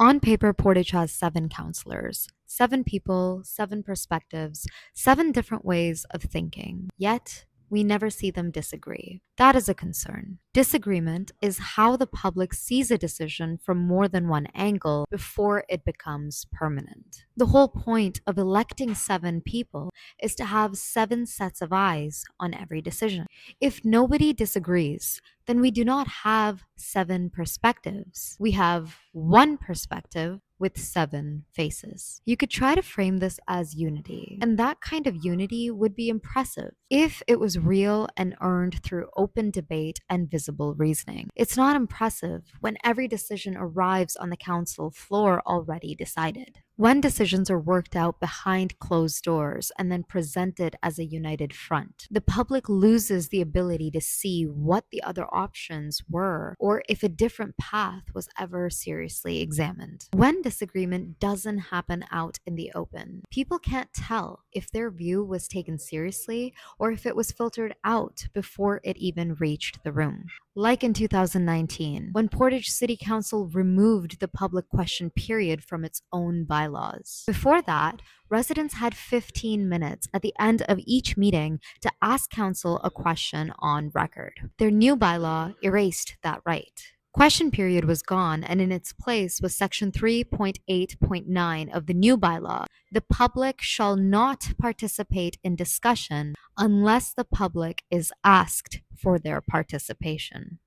On paper, Portage has 7 councillors, 7 people, 7 perspectives, 7 different ways of thinking. Yet, we never see them disagree. That is a concern. Disagreement is how the public sees a decision from more than one angle before it becomes permanent. The whole point of electing 7 people is to have 7 sets of eyes on every decision. If nobody disagrees, then we do not have 7 perspectives. We have one perspective with 7 faces. You could try to frame this as unity, and that kind of unity would be impressive if it was real and earned through open debate and visible reasoning. It's not impressive when every decision arrives on the council floor already decided. When decisions are worked out behind closed doors and then presented as a united front, the public loses the ability to see what the other options were or if a different path was ever seriously examined. When disagreement doesn't happen out in the open, people can't tell if their view was taken seriously or if it was filtered out before it even reached the room. Like in 2019, when Portage City Council removed the public question period from its own bylaws. Before that, residents had 15 minutes at the end of each meeting to ask council a question on record. Their new bylaw erased that right. Question period was gone, and in its place was Section 3.8.9 of the new bylaw. The public shall not participate in discussion unless the public is asked for their participation.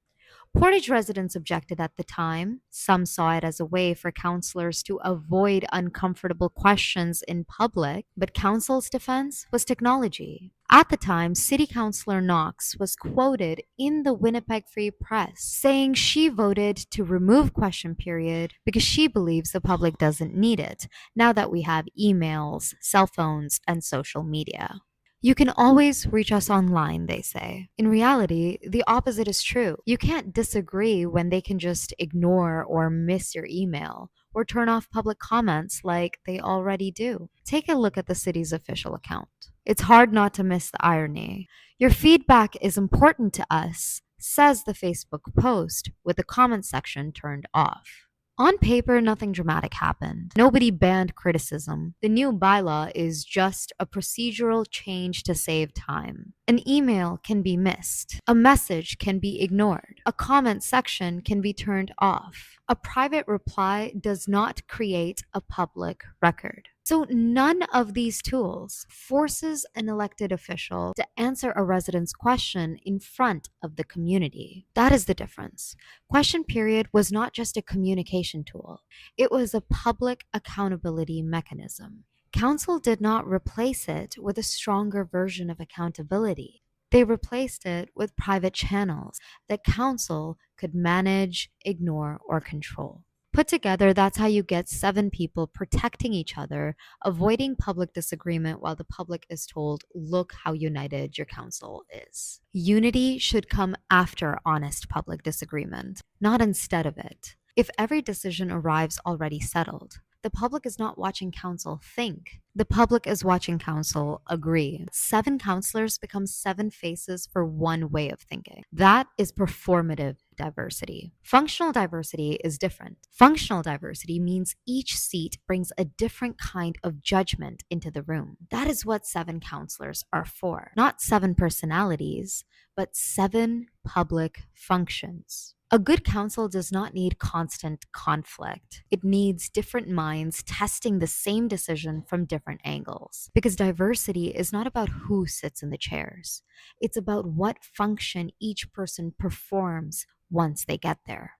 Portage residents objected at the time. Some saw it as a way for councillors to avoid uncomfortable questions in public, but council's defense was technology. At the time, City Councillor Knox was quoted in the Winnipeg Free Press saying she voted to remove question period because she believes the public doesn't need it now that we have emails, cell phones, and social media. You can always reach us online, they say. In reality, the opposite is true. You can't disagree when they can just ignore or miss your email or turn off public comments like they already do. Take a look at the city's official account. It's hard not to miss the irony. Your feedback is important to us, says the Facebook post, with the comment section turned off. On paper, nothing dramatic happened. Nobody banned criticism. The new bylaw is just a procedural change to save time. An email can be missed. A message can be ignored. A comment section can be turned off. A private reply does not create a public record. So none of these tools forces an elected official to answer a resident's question in front of the community. That is the difference. Question period was not just a communication tool. It was a public accountability mechanism. Council did not replace it with a stronger version of accountability. They replaced it with private channels that council could manage, ignore, or control. Put together, that's how you get 7 people protecting each other, avoiding public disagreement while the public is told, look how united your council is. Unity should come after honest public disagreement, not instead of it. If every decision arrives already settled, the public is not watching council think. The public is watching council agree. 7 councillors become 7 faces for one way of thinking. That is performative diversity. Functional diversity is different. Functional diversity means each seat brings a different kind of judgment into the room. That is what 7 councillors are for. Not 7 personalities, but 7 public functions. A good council does not need constant conflict. It needs different minds testing the same decision from different angles. Because diversity is not about who sits in the chairs. It's about what function each person performs once they get there.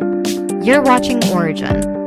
You're watching Origin.